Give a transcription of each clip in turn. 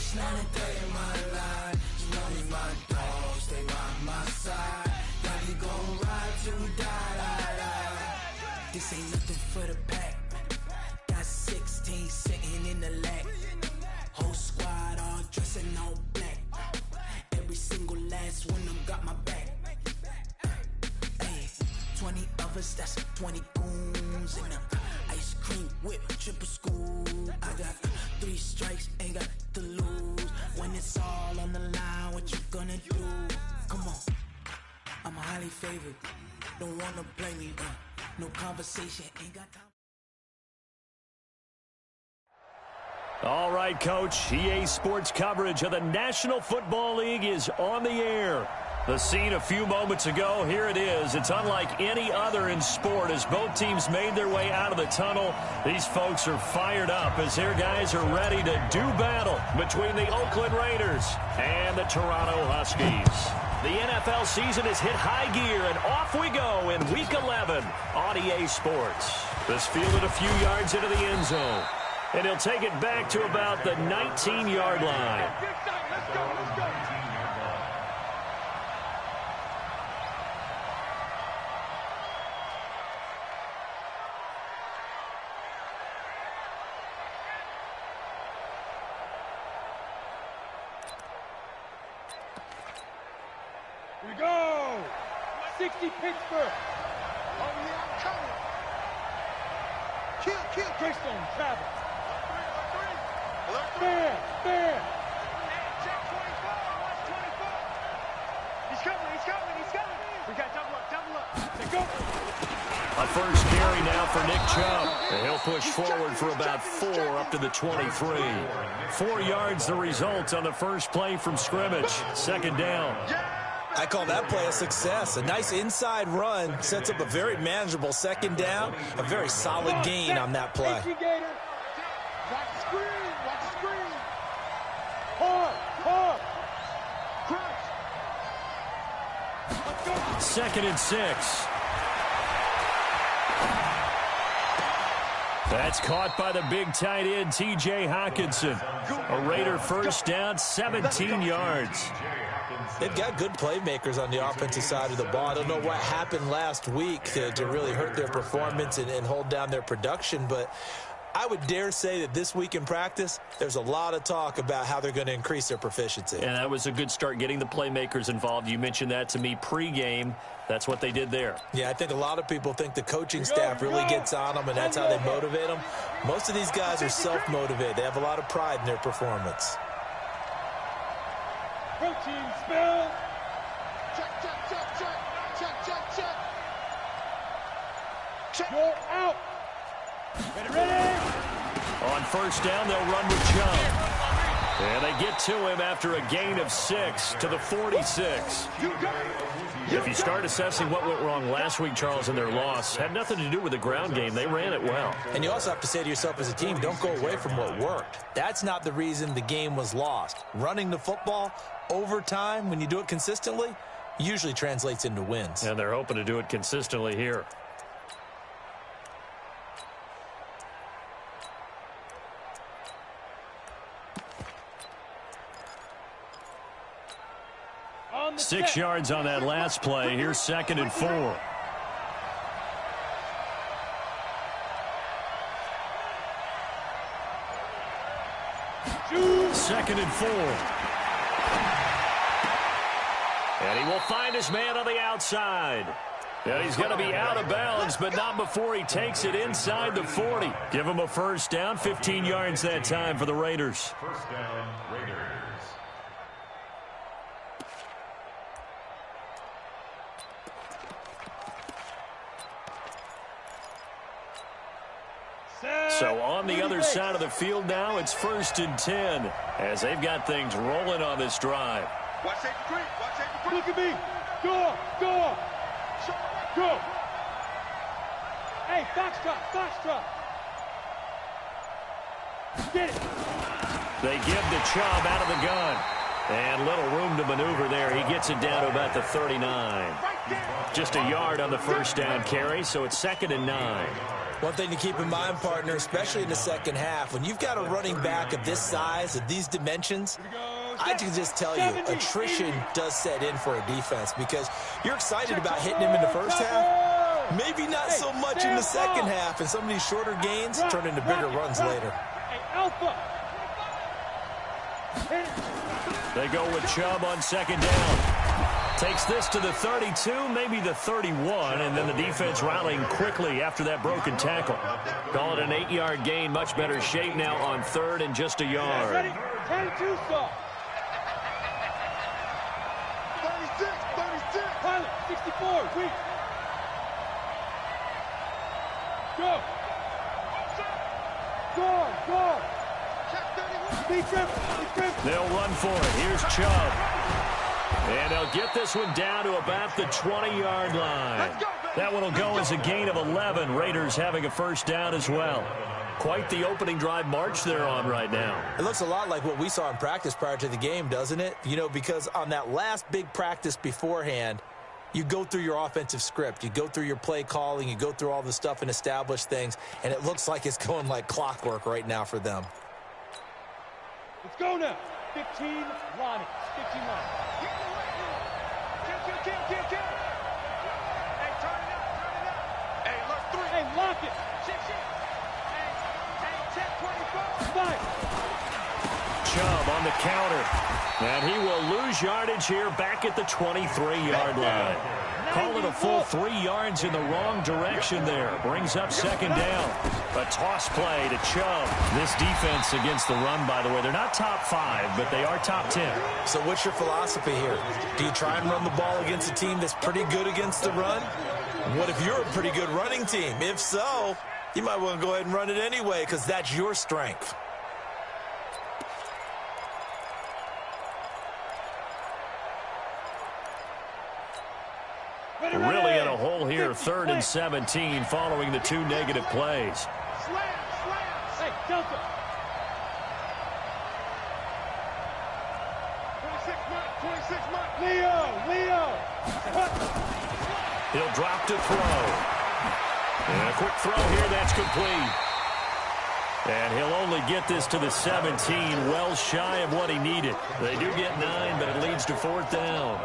Each night and day in my life, you know me, my dog, stay by my side. Yeah, we gon' ride till we die. This ain't nothing for the pack. Got 16 sitting in the lap. Whole squad all dressing all black. Every single last one of them got my back. Hey, 20 of us, that's 20 goons in the ice cream whip, triple scoop. I got 3 strikes, ain't got to lose. When it's all on the line, what you gonna do? Come on, I'm highly favored. Don't wanna play me, no conversation, ain't got time. All right, Coach. EA Sports coverage of the National Football League is on the air. The scene a few moments ago, here it is. It's unlike any other in sport as both teams made their way out of the tunnel. These folks are fired up as their guys are ready to do battle between the Oakland Raiders and the Toronto Huskies. The NFL season has hit high gear, and off we go in Week 11 on EA Sports. This fielded a few yards into the end zone, and he'll take it back to about the 19-yard line. Let's go. We go! 60 Pittsburgh. Oh, yeah, I'm coming. Kill. Greystone, Travis. Fair. Check 24. Watch 24. He's coming. We got double up. They go. A first carry now for Nick Chubb. And he'll push forward for about 4 up to the 23. 4 yards the result on the first play from scrimmage. Second down. I call that play a success. A nice inside run sets up a very manageable second down. A very solid gain on that play. Watch the screen. Hard. Crunch. Second and 6. That's caught by the big tight end, T.J. Hockenson. A Raider first down, 17 yards. They've got good playmakers on the offensive side of the ball. I don't know what happened last week to really hurt their performance and hold down their production, but I would dare say that this week in practice, there's a lot of talk about how they're going to increase their proficiency. And that was a good start, getting the playmakers involved. You mentioned that to me pregame. That's what they did there. Yeah, I think a lot of people think the coaching staff really gets on them, and that's how they motivate them. Most of these guys are self-motivated. They have a lot of pride in their performance. Protein spill. Check. You're out. Ready. On first down, they'll run with Chubb. And they get to him after a gain of 6 to the 46. If you start assessing what went wrong last week, Charles, in their loss, had nothing to do with the ground game. They ran it well. And you also have to say to yourself as a team, don't go away from what worked. That's not the reason the game was lost. Running the football over time, when you do it consistently, usually translates into wins. And they're hoping to do it consistently here. On 6 yards on that last play. Here's second and 4. Second and 4. And he will find his man on the outside. And he's going to be out of bounds, but not before he takes it inside the 40. Give him a first down, 15 yards that time for the Raiders. First down, Raiders. So on the other side of the field now, it's 1st and 10 as they've got things rolling on this drive. Watch safety creep. Look at me. Go. Hey, foxtrot. Get it. They give the Chubb out of the gun. And little room to maneuver there. He gets it down to about the 39. Just a yard on the first down carry, so it's 2nd and 9. One thing to keep in mind, partner, especially in the second half, when you've got a running back of this size, of these dimensions, I can just tell you, attrition does set in for a defense because you're excited about hitting him in the first half, maybe not so much in the second half, and some of these shorter gains turn into bigger runs later. They go with Chubb on second down. Takes this to the 32, maybe the 31, and then the defense rallying quickly after that broken tackle. Call it an 8-yard gain, much better shape now on third and just a yard. 32 stop. 36. Pilot, 64, weak. Go. Check 31. They'll run for it. Here's Chubb. And they'll get this one down to about the 20-yard line. That one will go as a gain of 11. Raiders having a first down as well. Quite the opening drive march they're on right now. It looks a lot like what we saw in practice prior to the game, doesn't it? You know, because on that last big practice beforehand, you go through your offensive script. You go through your play calling. You go through all the stuff and establish things. And it looks like it's going like clockwork right now for them. Let's go now. 15 line. 15 line. Kill. Hey, turn it up. Hey, look, 3. Hey, lock it. Shit. Hey, check 24. 5. Chubb on the counter. And he will lose yardage here back at the 23-yard line. Call it a full 3 yards in the wrong direction there. Brings up second down. A toss play to Chubb. This defense against the run, by the way, they're not top 5, but they are top 10. So what's your philosophy here? Do you try and run the ball against a team that's pretty good against the run? What if you're a pretty good running team? If so, you might want to go ahead and run it anyway because that's your strength. Really in a hole here, 3rd and 17 following the 2 negative plays. Slam. Hey, Delta. 26 mark. Leo. He'll drop to throw. And a quick throw here, that's complete. And he'll only get this to the 17, well shy of what he needed. They do get 9, but it leads to 4th down.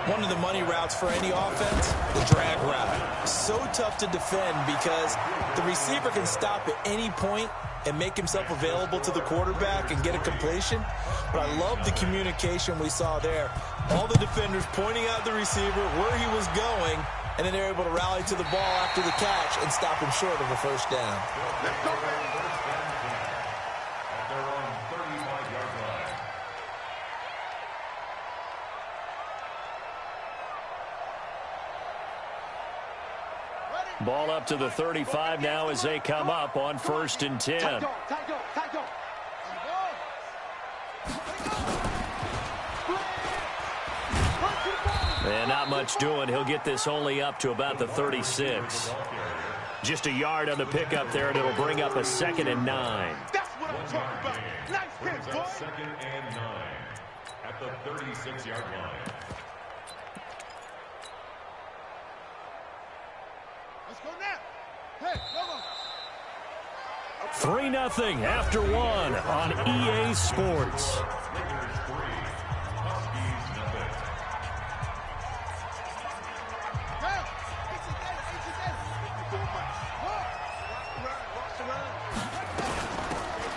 One of the money routes for any offense, the drag route. So tough to defend because the receiver can stop at any point and make himself available to the quarterback and get a completion. But I love the communication we saw there. All the defenders pointing out the receiver, where he was going, and then they're able to rally to the ball after the catch and stop him short of a first down. They're on 35-yard line. 'Ball up to the 35 now as they come up on 1st and 10. And not much doing. He'll get this only up to about the 36. Just a yard on the pickup there, and it'll bring up a 2nd and 9. That's what I'm talking about. Nice pitch, boy. 2nd and 9 at the 36-yard line. Let's go now. Hey, come on. 3-0 after 1 on EA Sports. Raiders 3, Huskies nothing.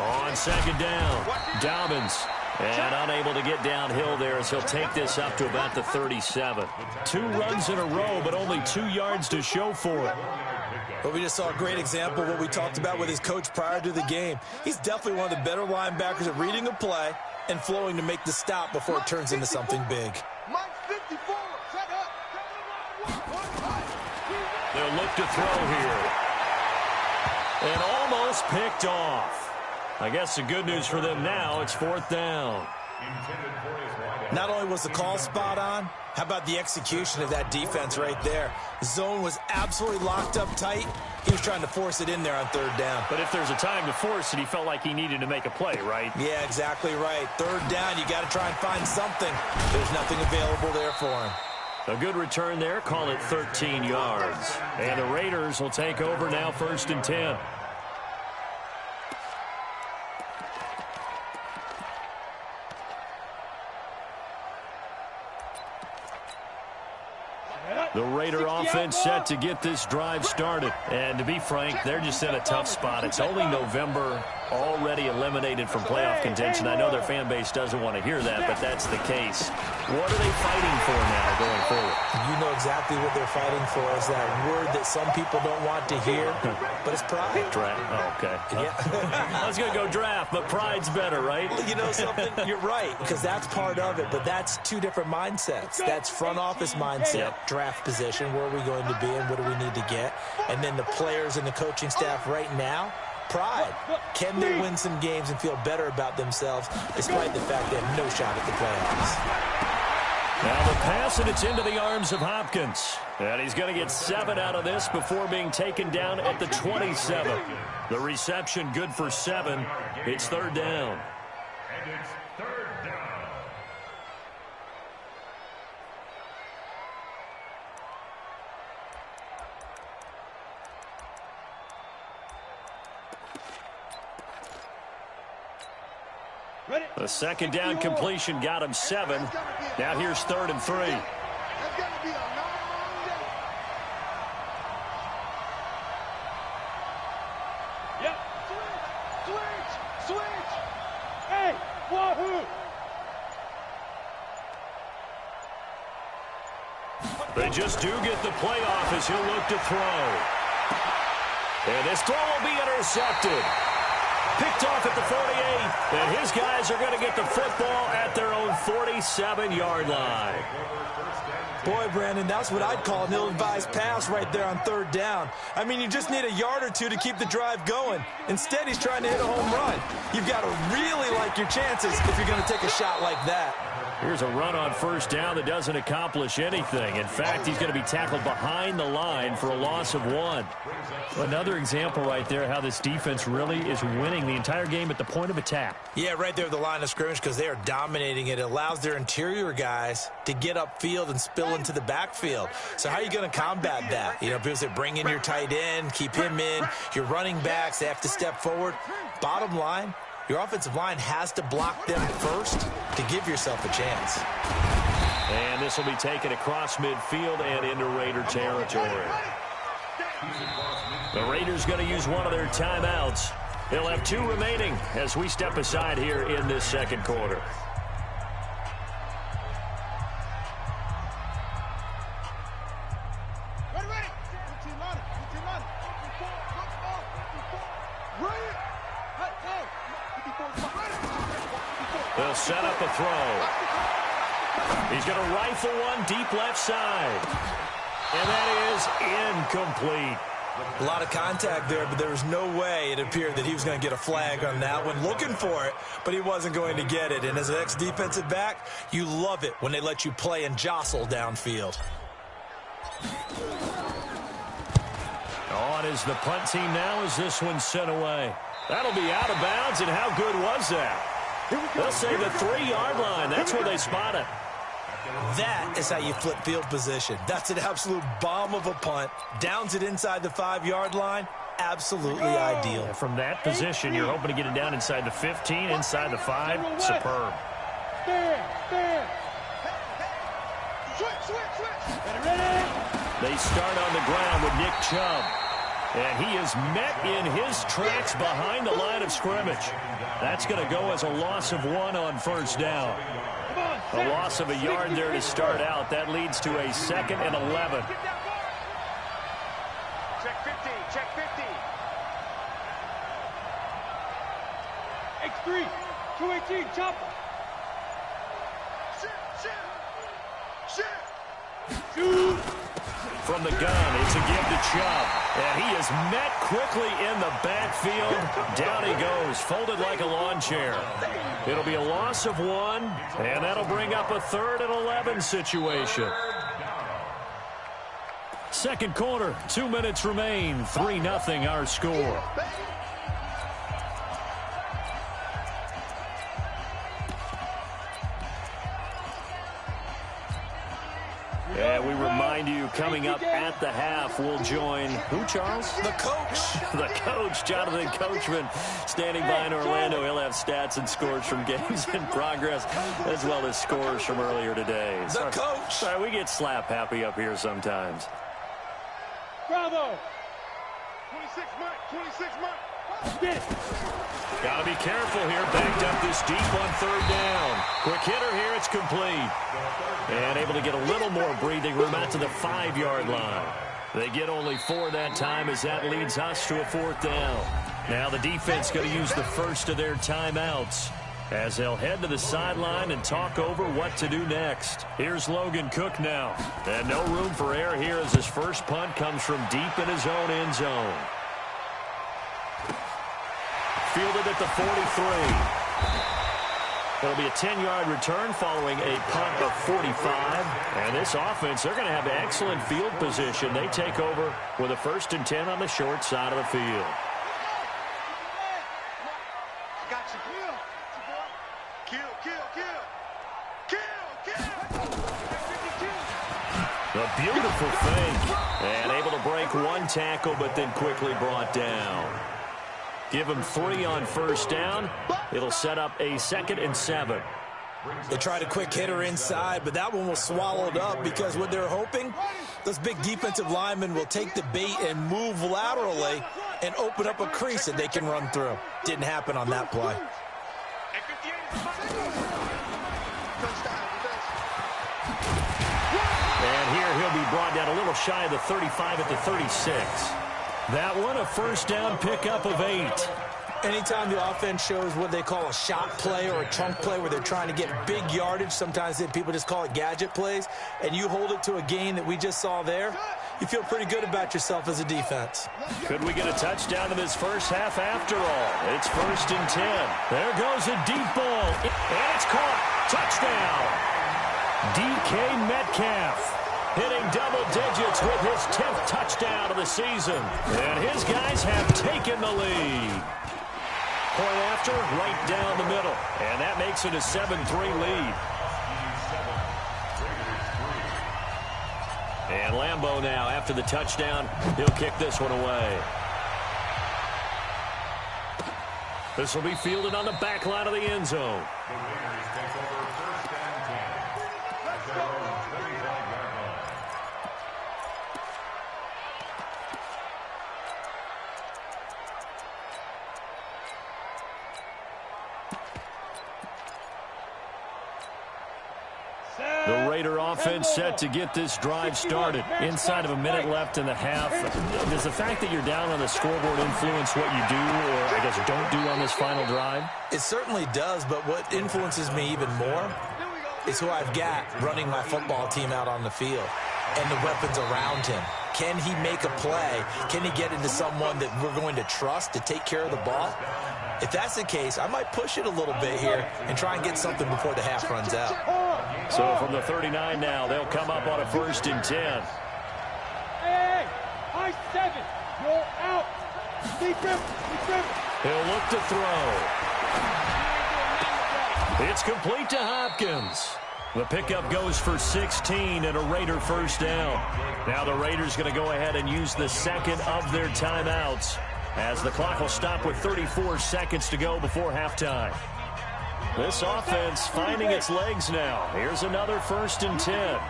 On second down, Dobbins. And unable to get downhill there as he'll take this up to about the 37. 2 runs in a row, but only 2 yards to show for it. But we just saw a great example of what we talked about with his coach prior to the game. He's definitely one of the better linebackers at reading a play and flowing to make the stop before it turns into something big. They'll look to throw here. And almost picked off. I guess the good news for them now, it's 4th down. Not only was the call spot on, how about the execution of that defense right there? The zone was absolutely locked up tight. He was trying to force it in there on 3rd down. But if there's a time to force it, he felt like he needed to make a play, right? Yeah, exactly right. 3rd down, you got to try and find something. There's nothing available there for him. A good return there. Call it 13 yards. And the Raiders will take over now, 1st and 10. The Raider offense set to get this drive started. And to be frank, they're just in a tough spot. It's only November, already eliminated from playoff contention. I know their fan base doesn't want to hear that, but that's the case. What are they fighting for now going forward? You know exactly what they're fighting for. Is that word that some people don't want to hear, but it's pride. Draft. Oh, okay. Yeah. I was going to go draft, but pride's better, right? You know something? You're right, because that's part of it, but that's two different mindsets. That's front office mindset, draft position, where are we going to be and what do we need to get? And then the players and the coaching staff right now, pride. Can they win some games and feel better about themselves despite the fact they have no shot at the playoffs? Now the pass, and it's into the arms of Hopkins. And he's going to get 7 out of this before being taken down at the 27. The reception good for 7. It's 3rd down. And it's 3rd down. The 2nd down completion got him 7. Now here's 3rd and 3. That's gonna be a long day. Yep. Switch. Hey, wahoo! They just do get the playoff as he'll look to throw. And this throw will be intercepted. Picked off at the 48, and his guys are going to get the football at their own 47-yard line. Boy, Brandon, that's what I'd call an ill-advised pass right there on 3rd down. I mean, you just need a yard or two to keep the drive going. Instead, he's trying to hit a home run. You've got to really like your chances if you're going to take a shot like that. Here's a run on 1st down that doesn't accomplish anything. In fact, he's going to be tackled behind the line for a loss of 1. Another example right there how this defense really is winning the entire game at the point of attack. Yeah, right there at the line of scrimmage because they are dominating it. It allows their interior guys to get upfield and spill into the backfield. So how are you going to combat that? You know, because they bring in your tight end, keep him in. Your running backs, they have to step forward. Bottom line, your offensive line has to block them first to give yourself a chance. And this will be taken across midfield and into Raider territory. The Raiders going to use one of their timeouts. They'll have 2 remaining as we step aside here in this 2nd quarter. They'll set up a throw. He's going to rifle one deep left side. And that is incomplete. A lot of contact there, but there was no way it appeared that he was going to get a flag on that one. Looking for it, but he wasn't going to get it. And as an ex-defensive back, you love it when they let you play and jostle downfield. On is the punt team now as this one's sent away. That'll be out of bounds, and how good was that? They'll say the 3-yard line. That's where they spot it. That is how you flip field position. That's an absolute bomb of a punt. Downs it inside the 5-yard line. Absolutely ideal. From that position, you're hoping to get it down inside the 15, inside the 5. Superb. Stand. Switch. Ready. They start on the ground with Nick Chubb. And he is met in his tracks behind the line of scrimmage. That's going to go as a loss of 1 on 1st down. A loss of a yard there to start out. That leads to a 2nd and 11. Check 50. X3, 218, chopper. Shoot. From the gun, it's a give to Chubb. And he is met quickly in the backfield. Down he goes, folded like a lawn chair. It'll be a loss of 1, and that'll bring up a 3rd and 11 situation. 2nd quarter, 2 minutes remain. 3-0 our score. And we remind you, coming up at the half, we'll join who, Charles? The coach. The coach, Jonathan Coachman, standing by in Orlando. He'll have stats and scores from games in progress, as well as scores from earlier today. The coach. Sorry, we get slap happy up here sometimes. Bravo. 26 Mike, 26 Mike. Get it. Got to be careful here. Backed up this deep on third down. Quick hitter here. It's complete. And able to get a little more breathing room out to the 5-yard line. They get only 4 that time as that leads us to a 4th down. Now the defense going to use the first of their timeouts as they'll head to the sideline and talk over what to do next. Here's Logan Cook now. And no room for error here as his first punt comes from deep in his own end zone. Fielded at the 43. It'll be a 10-yard return following a punt of 45. And this offense, they're going to have excellent field position. They take over with a 1st and 10 on the short side of the field. Got you. Kill. A beautiful fake. And able to break one tackle, but then quickly brought down. Give him 3 on 1st down. It'll set up a 2nd and 7. They tried a quick hitter inside, but that one was swallowed up because what they're hoping, those big defensive linemen will take the bait and move laterally and open up a crease that they can run through. Didn't happen on that play. And here he'll be brought down a little shy of the 35 at the 36. That one, a 1st down pickup of 8. Anytime the offense shows what they call a shot play or a chunk play where they're trying to get big yardage, sometimes people just call it gadget plays, and you hold it to a gain that we just saw there, you feel pretty good about yourself as a defense. Could we get a touchdown in this first half after all? It's 1st and 10. There goes a deep ball. And it's caught. Touchdown. DK Metcalf hitting double digits with his 10th touchdown of the season. And his guys have taken the lead. Point after, right down the middle. And that makes it a 7-3 lead. And Lambeau now, after the touchdown, he'll kick this one away. This will be fielded on the back line of the end zone. The Raider offense set to get this drive started. Inside of a minute left in the half. Does the fact that you're down on the scoreboard influence what you do, or I guess don't do on this final drive? It certainly does, but what influences me even more is who I've got running my football team out on the field and the weapons around him. Can he make a play? Can he get into someone that we're going to trust to take care of the ball? If that's the case, I might push it a little bit here and try and get something before the half runs out. So from the 39 now, they'll come up on a 1st and 10. Hey, high 7. Roll out. Deep river. He'll look to throw. It's complete to Hopkins. The pickup goes for 16 and a Raider 1st down. Now the Raiders going to go ahead and use the 2nd of their timeouts as the clock will stop with 34 seconds to go before halftime. This offense finding its legs now. Here's another 1st and 10.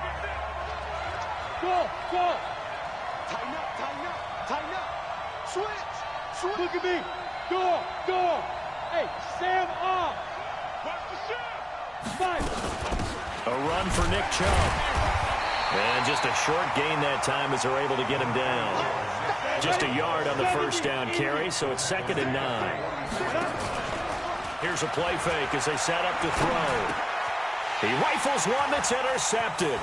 Go. Tighten up. Switch. Look at me. Go. Hey, Sam off. Watch the shot. Fight. A run for Nick Chubb. And just a short gain that time as they're able to get him down. Just a yard on the 1st down carry, so it's 2nd and 9. Here's a play fake as they set up to throw. He rifles one that's intercepted.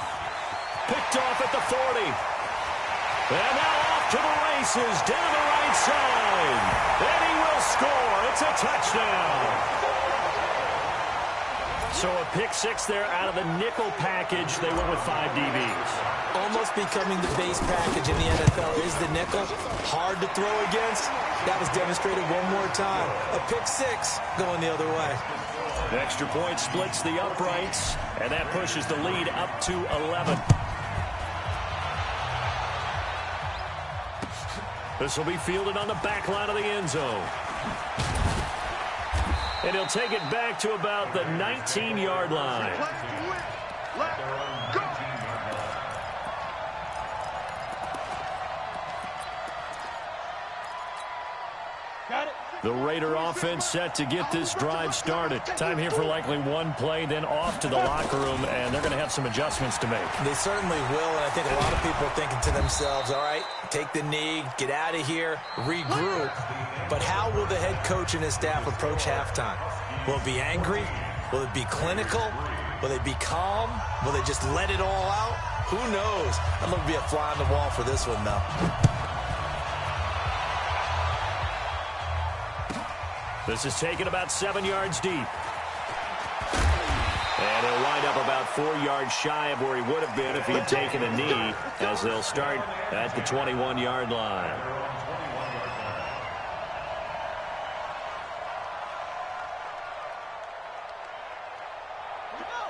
Picked off at the 40. And now off to the races, down the right side. And he will score. It's a touchdown. So a pick 6 there out of the nickel package. They went with 5 DBs. Almost becoming the base package in the NFL is the nickel. Hard to throw against. That was demonstrated one more time. A pick 6 going the other way. The extra point splits the uprights, and that pushes the lead up to 11. This will be fielded on the back line of the end zone. And he'll take it back to about the 19-yard line. The Raider offense set to get this drive started. Time here for likely one play, then off to the locker room, and they're going to have some adjustments to make. They certainly will, and I think a lot of people are thinking to themselves, all right, take the knee, get out of here, regroup. But how will the head coach and his staff approach halftime? Will it be angry? Will it be clinical? Will they be calm? Will they just let it all out? Who knows? I'd love to be a fly on the wall for this one, though. This is taken about 7 yards deep. And he'll wind up about 4 yards shy of where he would have been if he had taken a knee, as they'll start at the 21-yard line.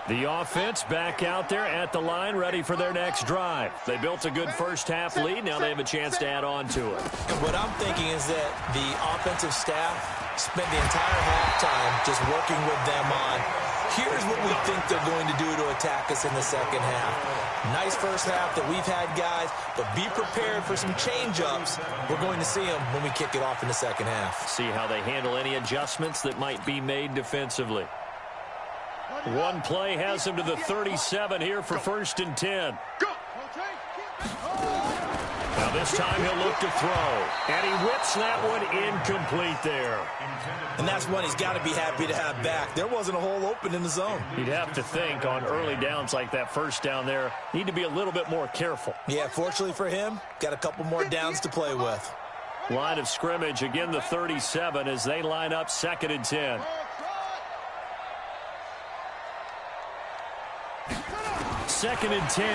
The offense back out there at the line, ready for their next drive. They built a good first-half lead. Now they have a chance to add on to it. And what I'm thinking is that the offensive staff spent the entire halftime just working with them on, here's what we think they're going to do to attack us in the second half. Nice first half that we've had, guys, but be prepared for some change-ups. We're going to see them when we kick it off in the second half. See how they handle any adjustments that might be made defensively. One play has him to the 37 here for 1st and 10. Now this time he'll look to throw. And he whips that one incomplete there. And that's one he's got to be happy to have back. There wasn't a hole open in the zone. You'd have to think on early downs like that first down there, need to be a little bit more careful. Yeah, fortunately for him, got a couple more downs to play with. Line of scrimmage, again the 37 as they line up 2nd and 10. Second and 10.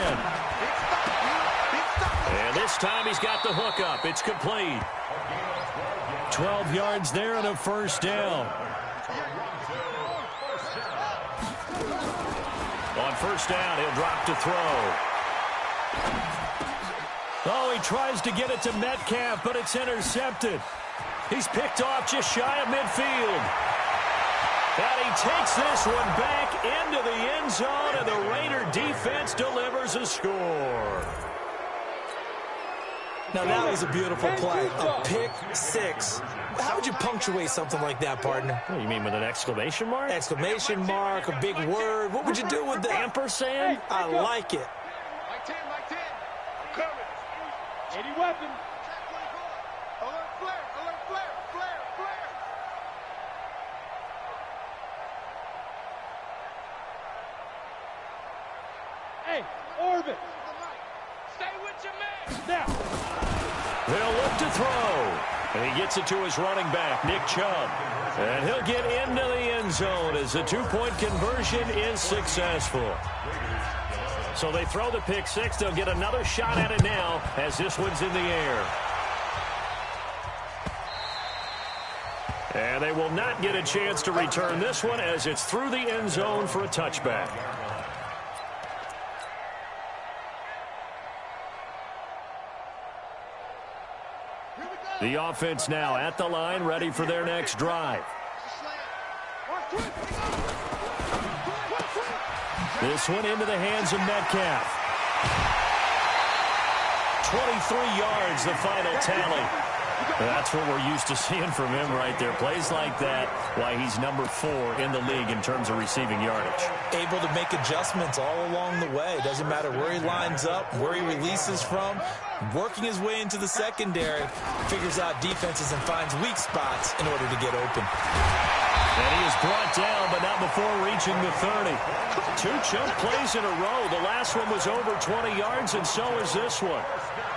And this time he's got the hook up. It's complete. 12 yards there and a first down. On first down, he'll drop to throw. Oh, he tries to get it to Metcalf, but it's intercepted. He's picked off just shy of midfield. And he takes this one back into the end zone, and the Raider defense delivers a score. Now, that was a beautiful play. A pick six. How would you punctuate something like that, partner? What, you mean with an exclamation mark? Exclamation mark, a big word. What would you do with that? Ampersand? I like it. Like 10, like 10. Coming. 80 weapon. Alert flare, alert flare, flare, flare. Hey, orbit. Stay with your man. Now. They'll look to throw. And he gets it to his running back, Nick Chubb. And he'll get into the end zone as the two-point conversion is successful. So they throw the pick six. They'll get another shot at it now as this one's in the air. And they will not get a chance to return this one as it's through the end zone for a touchback. The offense now at the line, ready for their next drive. This one into the hands of Metcalf. 23 yards, the final tally. That's what we're used to seeing from him right there. Plays like that, why he's number 4 in the league in terms of receiving yardage. Able to make adjustments all along the way. Doesn't matter where he lines up, where he releases from. Working his way into the secondary, figures out defenses and finds weak spots in order to get open. And he is brought down, but not before reaching the 30. 2 chunk plays in a row. The last one was over 20 yards, and so is this one.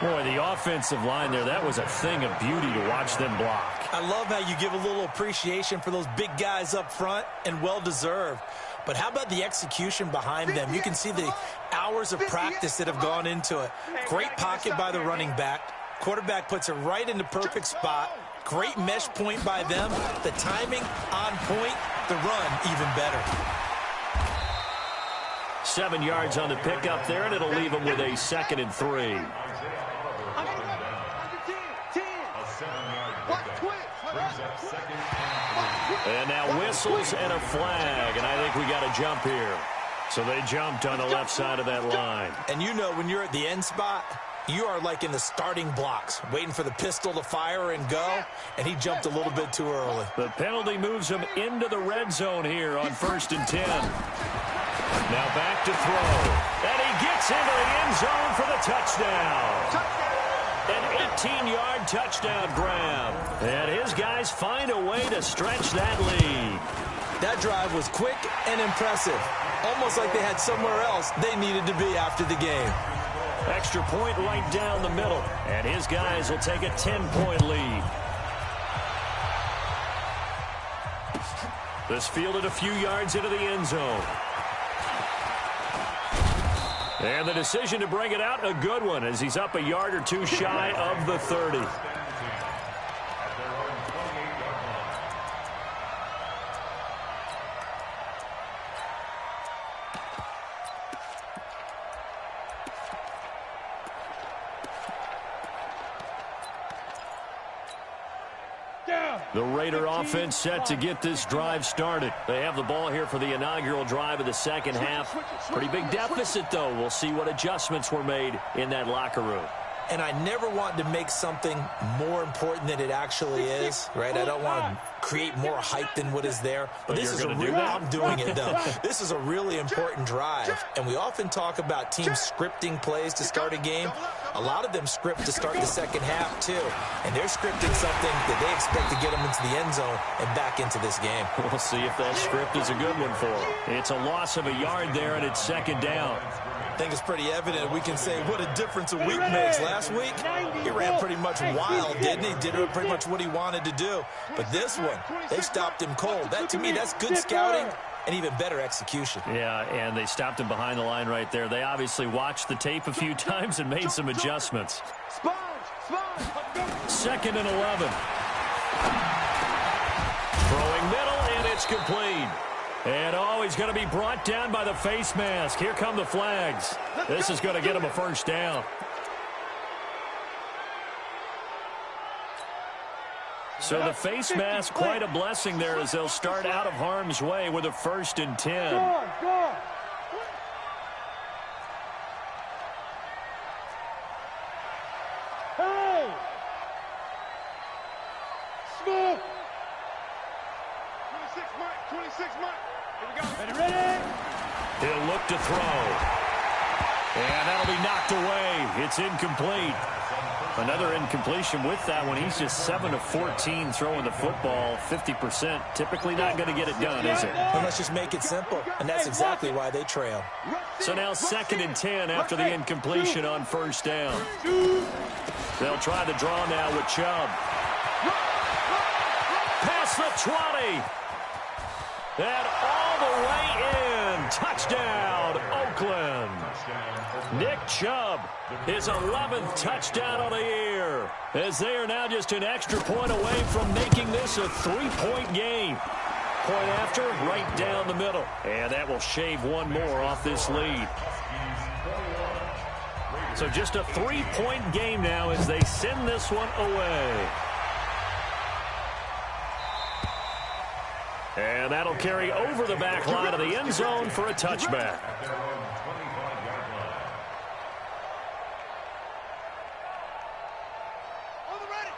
Boy, the offensive line there, that was a thing of beauty to watch them block. I love how you give a little appreciation for those big guys up front, and well-deserved. But how about the execution behind them? You can see the hours of practice that have gone into it. Great pocket by the running back. Quarterback puts it right in the perfect spot. Great mesh point by them. The timing on point. The run even better. 7 yards on the pickup there, and it'll leave them with a 2nd and 3. And now whistles and a flag, and I think we got a jump here. So they jumped on the left side of that line. And you know when you're at the end spot, you are like in the starting blocks, waiting for the pistol to fire and go, and he jumped a little bit too early. The penalty moves him into the red zone here on 1st and 10. Now back to throw. And he gets into the end zone for the touchdown. An 18-yard touchdown grab. And his guys find a way to stretch that lead. That drive was quick and impressive. Almost like they had somewhere else they needed to be after the game. Extra point right down the middle. And his guys will take a 10-point lead. This fielded a few yards into the end zone. And the decision to bring it out, a good one, as he's up a yard or two shy of the 30. The Raider offense set to get this drive started. They have the ball here for the inaugural drive of the second half. Pretty big deficit, though. We'll see what adjustments were made in that locker room. And I never want to make something more important than it actually is, right? I don't want to create more hype than what is there. But this is a real, I'm doing it, though. This is a really important drive. And we often talk about teams scripting plays to start a game. A lot of them script to start the second half, too. And they're scripting something that they expect to get them into the end zone and back into this game. We'll see if that script is a good one for them. It's a loss of a yard there, and it's second down. I think it's pretty evident. We can say what a difference a week makes. Last week, he ran pretty much wild, didn't he? Did pretty much what he wanted to do. But this one, they stopped him cold. That, to me, that's good scouting and even better execution. Yeah, and they stopped him behind the line right there. They obviously watched the tape a few times and made some adjustments. Second and 11. Throwing middle, and it's complete. And he's going to be brought down by the face mask. Here come the flags. This is going to get him a first down. So the face mask, quite a blessing there as they'll start out of harm's way with a 1st and 10. Go. Hey! Smoke! 26 Mike. Here we go. Ready? He'll look to throw. And that'll be knocked away. It's incomplete. Another incompletion with that one. He's just 7 of 14 throwing the football, 50%. Typically not going to get it done, is it? And let's just make it simple. And that's exactly why they trail. So now 2nd and 10 after the incompletion on 1st down. They'll try the draw now with Chubb. Past the 20. And all the way in. Touchdown, Oakland. Nick Chubb, his 11th touchdown of the year, as they are now just an extra point away from making this a 3-point game. Point after, right down the middle. And that will shave one more off this lead. So just a 3-point game now as they send this one away. And that'll carry over the back line of the end zone for a touchback.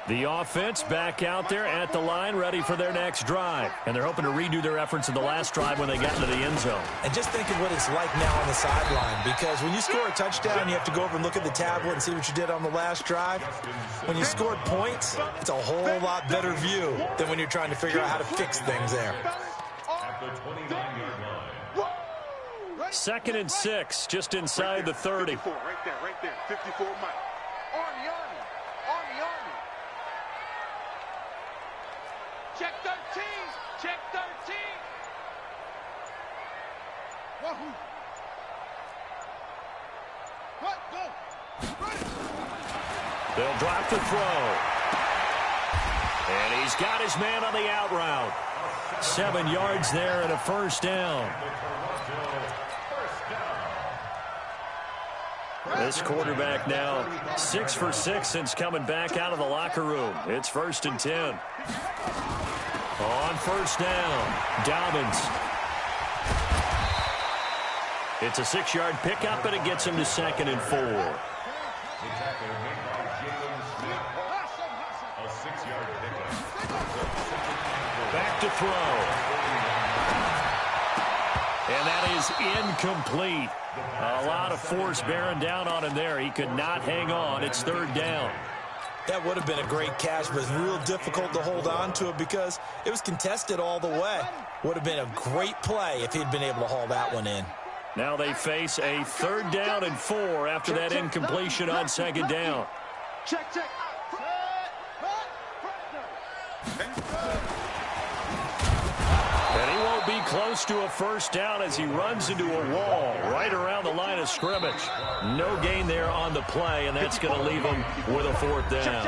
The offense back out there at the line, ready for their next drive. And they're hoping to redo their efforts in the last drive when they got into the end zone. And just think of what it's like now on the sideline, because when you score a touchdown, you have to go over and look at the tablet and see what you did on the last drive. When you scored points, it's a whole lot better view than when you're trying to figure out how to fix things there. 2nd and 6, just inside the 30. Right there. 54 Mike. Army. Check 13. Wahoo. What? Go. Ready. They'll drop the throw. And he's got his man on the out route. 7 yards there and a first down. This quarterback now 6 for 6 since coming back out of the locker room. It's 1st and 10. On first down, Dobbins. It's a 6-yard pickup, and it gets him to 2nd and 4. The tackle made by Jalen Smith. A 6-yard pickup. Back to throw. And that is incomplete. A lot of force bearing down on him there. He could not hang on. It's 3rd down. That would have been a great catch, but it's real difficult to hold on to it because it was contested all the way. Would have been a great play if he'd been able to haul that one in. Now they face a 3rd down and 4 after that incompletion on 2nd down. Check, check. And he won't be close to a 1st down as he runs into a wall right around the line of scrimmage. No gain there on the play, and that's going to leave him with a 4th down.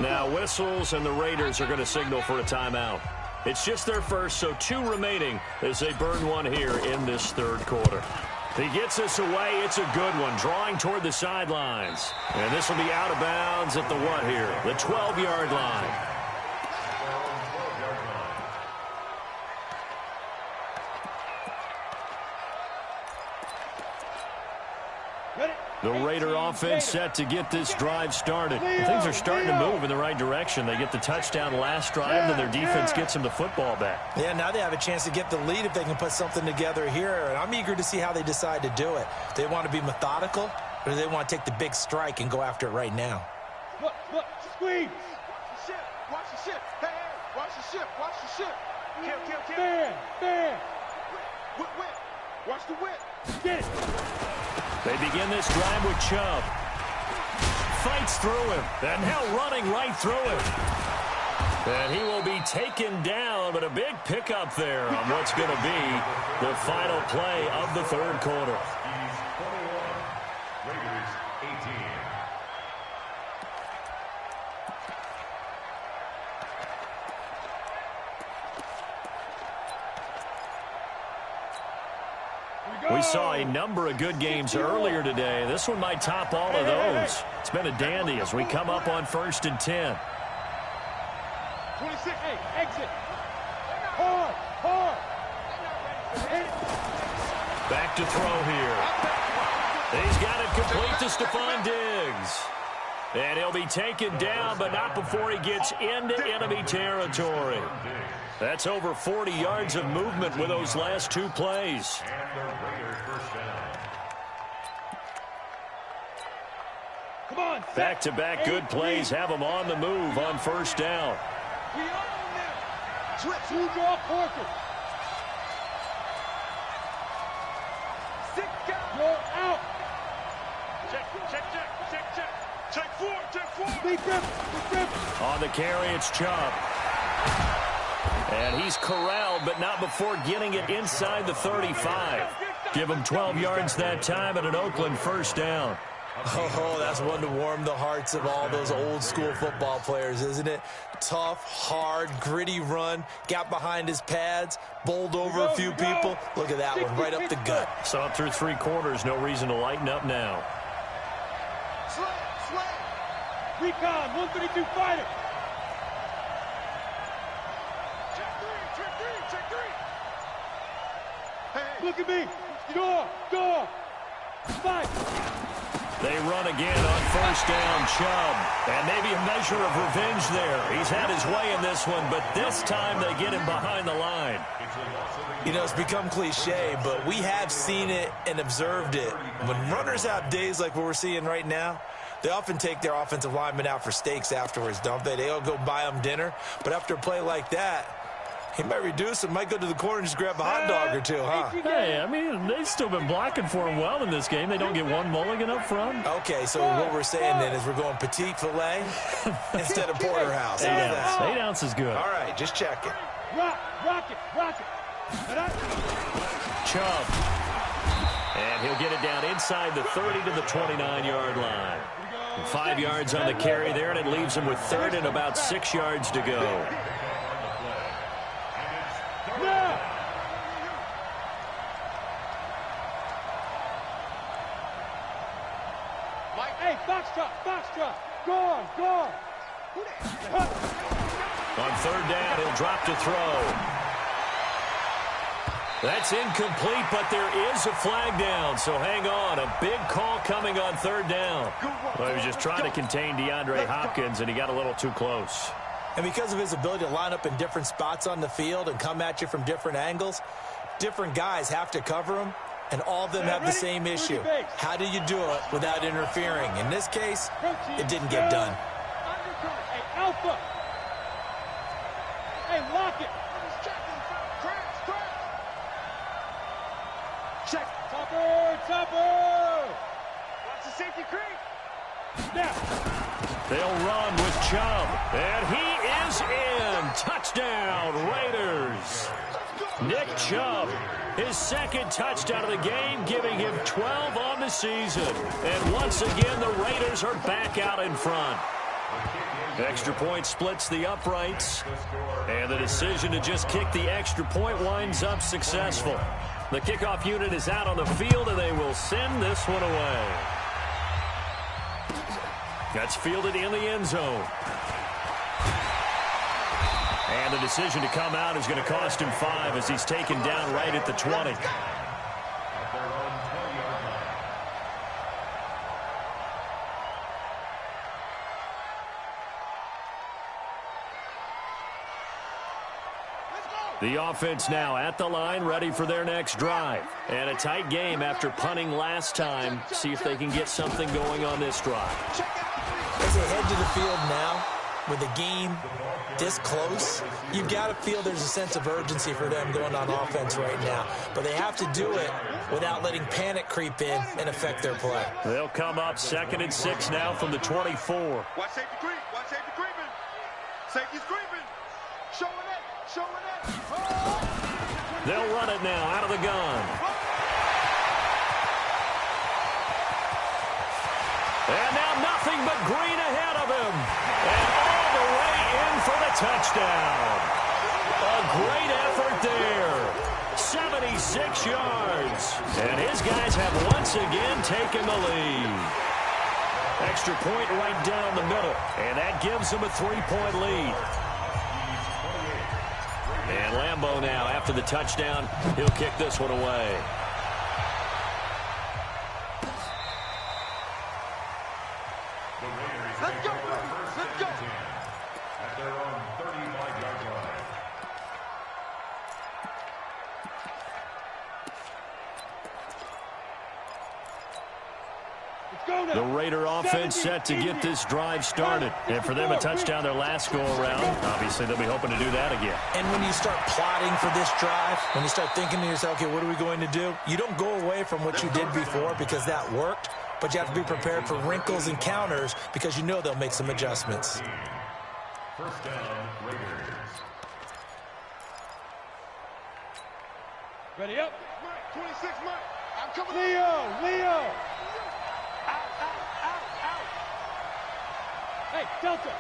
Now whistles, and the Raiders are going to signal for a timeout. It's just their first, so 2 remaining as they burn one here in this 3rd quarter. He gets this away. It's a good one, drawing toward the sidelines. And this will be out of bounds at the what here? The 12-yard line. The Raider offense set to get this drive started. Things are starting to move in the right direction. They get the touchdown last drive, and their defense gets them the football back. Yeah, now they have a chance to get the lead if they can put something together here. And I'm eager to see how they decide to do it. Do they want to be methodical, or do they want to take the big strike and go after it right now? Look, squeeze. Watch the ship. Watch the ship. Hey, watch the ship. Watch the ship. Kill. Fan. Whip. Watch the whip. Get it. They begin this drive with Chubb. Fights through him. And now running right through him. And he will be taken down, but a big pickup there on what's going to be the final play of the 3rd quarter. Raiders 18. We saw a number of good games earlier today. This one might top all of those. It's been a dandy as we come up on 1st and 10. 26, exit. Hard. Back to throw here. He's got it complete to Stephon Diggs. And he'll be taken down, but not before he gets into enemy territory. That's over 40 yards of movement with those last 2 plays. And the Raiders first down. Come on. Back-to-back good plays have him on the move on 1st down. We own them. Switch. You draw Parker. 6 guys. Go out. Check 4. Big grip. On the carry, it's Chubb. And he's corralled, but not before getting it inside the 35. Give him 12 yards that time and an Oakland 1st down. Oh, that's one to warm the hearts of all those old-school football players, isn't it? Tough, hard, gritty run, got behind his pads, bowled over a few people. Look at that one, right up the gut. Saw it through 3 quarters, no reason to lighten up now. Slam. Recon, 132 fighter. Check 3. Hey. Look at me. Door. Fight. They run again on 1st down, Chubb. And maybe a measure of revenge there. He's had his way in this one, but this time they get him behind the line. You know, it's become cliche, but we have seen it and observed it. When runners have days like what we're seeing right now, they often take their offensive linemen out for steaks afterwards, don't they? They all go buy them dinner. But after a play like that, he might reduce it, might go to the corner and just grab a hot dog or 2, huh? Hey, I mean, they've still been blocking for him well in this game. They don't get one mulligan up front. Okay, so what we're saying then is we're going petite filet instead of porterhouse. 8 ounce. 8 ounce is good. All right, just checking. Rock it. Chubb. And he'll get it down inside the 30 to the 29-yard line. 5 yards on the carry there, and it leaves him with 3rd and about 6 yards to go. Hey, box drop. Go on. On third down, he'll drop to throw. That's incomplete, but there is a flag down, so hang on. A big call coming on third down. Well, he was just trying to contain DeAndre Hopkins, and he got a little too close. And because of his ability to line up in different spots on the field and come at you from different angles, different guys have to cover him, and all of them have the same issue. How do you do it without interfering? In this case, it didn't get done. Hey, Alpha. Hey, lock it. Check. Topper. Watch the safety creep. Snap. They'll run with Chubb, and he is in. Touchdown, Raiders. Nick Chubb, his second touchdown of the game, giving him 12 on the season. And once again, the Raiders are back out in front. Extra point splits the uprights, and the decision to just kick the extra point winds up successful. The kickoff unit is out on the field, and they will send this one away. That's fielded in the end zone. And the decision to come out is going to cost him 5 as he's taken down right at the 20. The offense now at the line, ready for their next drive. And a tight game after punting last time. See if they can get something going on this drive. As they head to the field now, with the game this close, you've got to feel there's a sense of urgency for them going on offense right now. But they have to do it without letting panic creep in and affect their play. They'll come up 2nd and 6 now from the 24. Watch safety creep. Watch safety creeping. Safety's creeping. Showing it. They'll run it now out of the gun. And now nothing but green ahead of him. And all the way in for the touchdown. A great effort there. 76 yards. And his guys have once again taken the lead. Extra point right down the middle. And that gives them a 3-point lead. And Lambeau now, after the touchdown, he'll kick this one away. Let's go. Let's go. At their own 35-yard line. The Raider offense set to get this drive started. And for them, a touchdown their last go-around. Obviously, they'll be hoping to do that again. And when you start plotting for this drive, when you start thinking to yourself, okay, what are we going to do? You don't go away from what you did before because that worked, but you have to be prepared for wrinkles and counters because you know they'll make some adjustments. First down, Raiders. Ready up. 26 Mike. I'm coming. Leo. Out. Hey, Delta.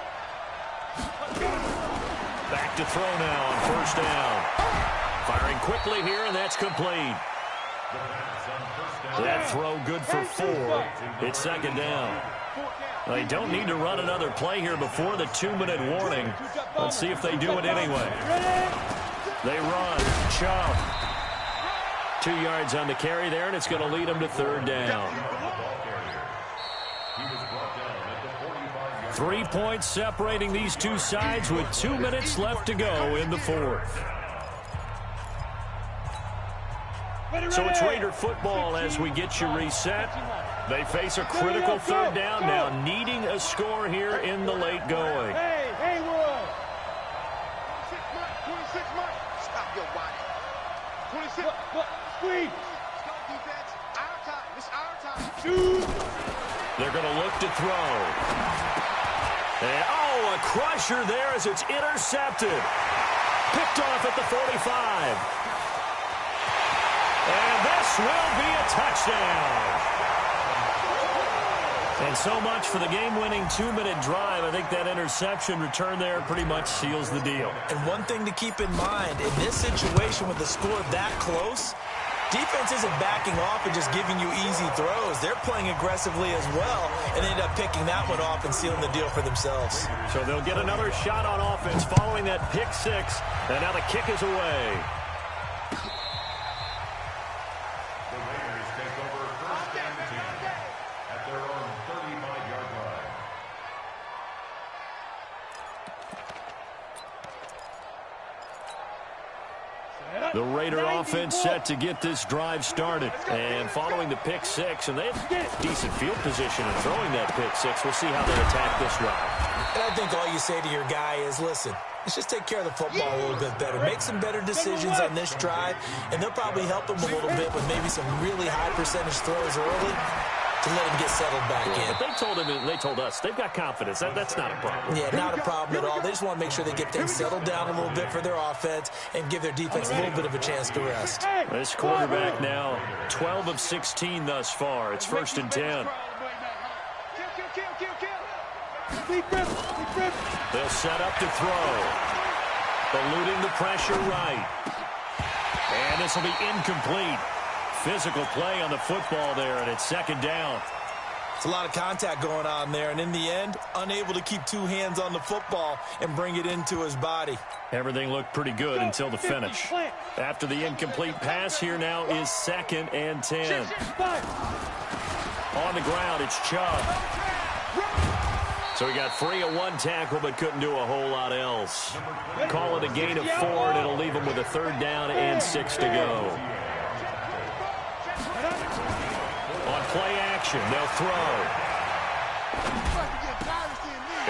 Back to throw now on first down. Firing quickly here, and that's complete. That throw good for 4. It's 2nd down. They don't need to run another play here before the 2-minute warning. Let's see if they do it anyway. They run. Chubb. 2 yards on the carry there, and it's going to lead them to 3rd down. 3 points separating these two sides with 2 minutes left to go in the 4th. So it's Raider football as we get you reset. They face a critical 3rd down now, needing a score here in the late going. Hey, Haywood. 26 Mike. Stop your body. 26. Squeeze. Let's go, defense. Our time. It's our time. Shoot. They're going to look to throw. And, a crusher there as it's intercepted. Picked off at the 45. And this will be a touchdown. And so much for the game-winning 2-minute drive. I think that interception return there pretty much seals the deal. And one thing to keep in mind, in this situation with the score that close, Defense isn't backing off and just giving you easy throws. They're playing aggressively as well and end up picking that one off and sealing the deal for themselves. So they'll get another shot on offense following that pick six. And now the kick is away. The Raiders take over first and 10 at their own 35-yard line. The Raider offense set to get this drive started. And following the pick six, and they have decent field position in throwing that pick six. We'll see how they attack this drive. And I think all you say to your guy is, listen, let's just take care of the football a little bit better. Make some better decisions on this drive, and they'll probably help him a little bit with maybe some really high percentage throws early to let him get settled back in. But they told him, and they told us, they've got confidence. That's not a problem. Yeah, not a problem at all. They just want to make sure they get things settled down a little bit for their offense and give their defense a little bit of a chance to rest. This quarterback now 12 of 16 thus far. It's first and 10. They'll set up to throw. Eluding the pressure right. And this will be incomplete. Physical play on the football there, and it's second down. It's a lot of contact going on there, and in the end, unable to keep two hands on the football and bring it into his body. Everything looked pretty good until the finish. After the incomplete pass, here now is second and 10. On the ground, it's Chubb. So he got free of one tackle, but couldn't do a whole lot else. Call it a gain of 4, and it'll leave him with a third down and 6 to go. On play action, they'll throw.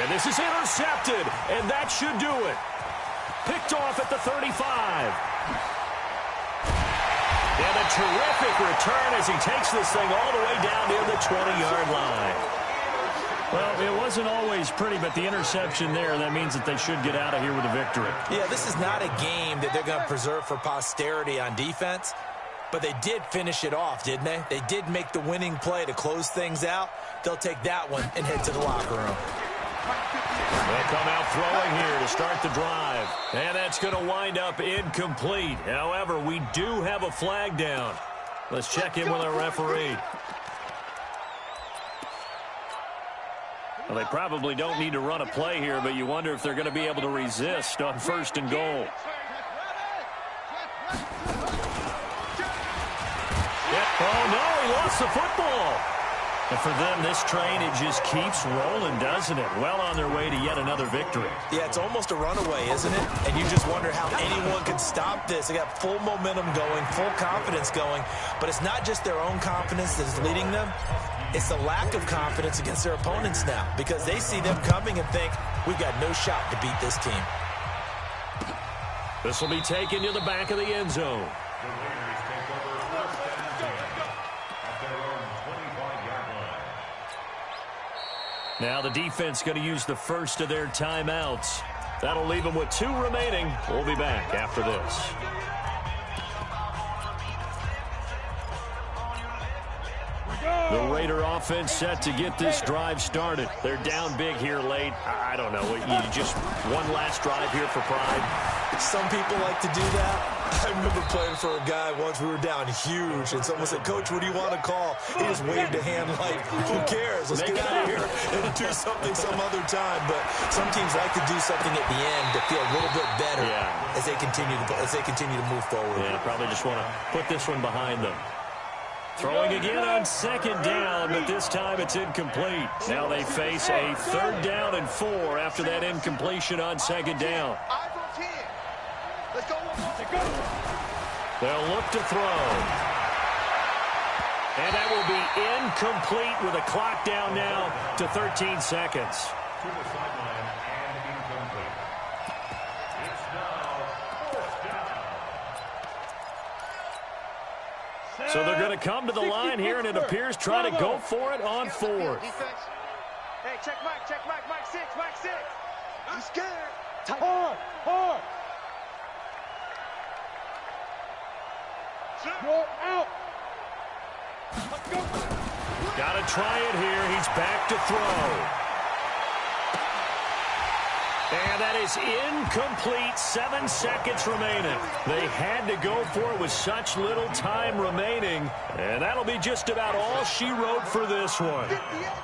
And this is intercepted, and that should do it. Picked off at the 35. And a terrific return as he takes this thing all the way down near the 20-yard line. Well, it wasn't always pretty, but the interception there, that means that they should get out of here with a victory. Yeah, this is not a game that they're going to preserve for posterity on defense, but they did finish it off, didn't they? They did make the winning play to close things out. They'll take that one and head to the locker room. They'll come out throwing here to start the drive. And that's going to wind up incomplete. However, we do have a flag down. Let's check in with our referee. Well, they probably don't need to run a play here, but you wonder if they're going to be able to resist on first and goal. Oh, no, he lost the football. And for them, this train, it just keeps rolling, doesn't it? Well on their way to yet another victory. Yeah, it's almost a runaway, isn't it? And you just wonder how anyone can stop this. They got full momentum going, full confidence going. But it's not just their own confidence that's leading them. It's the lack of confidence against their opponents now, because they see them coming and think, we've got no shot to beat this team. This will be taken to the back of the end zone. The Raiders take over first and 10 at their own 25-yard line. Now the defense going to use the first of their timeouts. That'll leave them with 2 remaining. We'll be back after this. The Raider offense set to get this drive started. They're down big here late. I don't know. You just one last drive here for pride. Some people like to do that. I remember playing for a guy once. We were down huge, and someone said, Coach, what do you want to call? He just waved a hand like, who cares? Let's get out of here and do something some other time. But some teams like to do something at the end to feel a little bit better as they continue to move forward. Yeah, probably just want to put this one behind them. Throwing again on second down, but this time it's incomplete. Now they face a third down and 4 after that incompletion on second down. They'll look to throw. And that will be incomplete with a clock down now to 13 seconds. To the sideline and incomplete. It's now fourth down. So they're going to come to the line here, and it appears try to go for it on 4th. Hey, check Mike, Mike 6, Mike 6. I'm scared. Hard. You're out. Got to try it here. He's back to throw. And that is incomplete. 7 seconds remaining. They had to go for it with such little time remaining. And that'll be just about all she wrote for this one.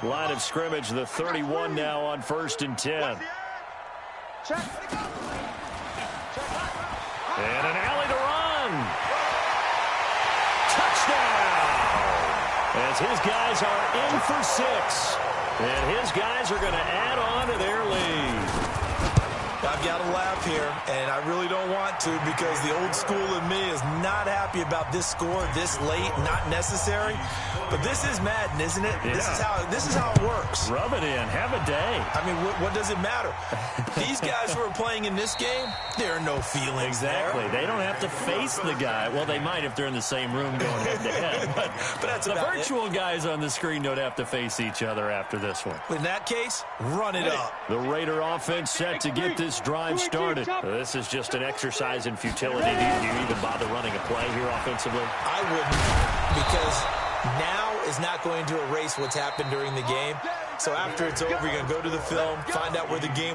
Line of scrimmage, the 31 now on 1st and 10. And an alley to run. Touchdown! As his guys are in for 6. And his guys are going to add on to their lead. I've got to laugh here, and I really don't want to because the old school in me is not happy about this score this late, not necessary. But this is Madden, isn't it? Yeah. This is how it works. Rub it in. Have a day. I mean, what does it matter? These guys who are playing in this game, there are no feelings Exactly. there. They don't have to face the guy. Well, they might if they're in the same room going head-to-head. But that's the virtual guys on the screen don't have to face each other after this one. In that case, run it up. The Raider offense set to get this drive started. This is just an exercise in futility. Do you even bother running a play here offensively? I wouldn't, because now is not going to erase what's happened during the game. So after it's over, you're going to go to the film, find out where the game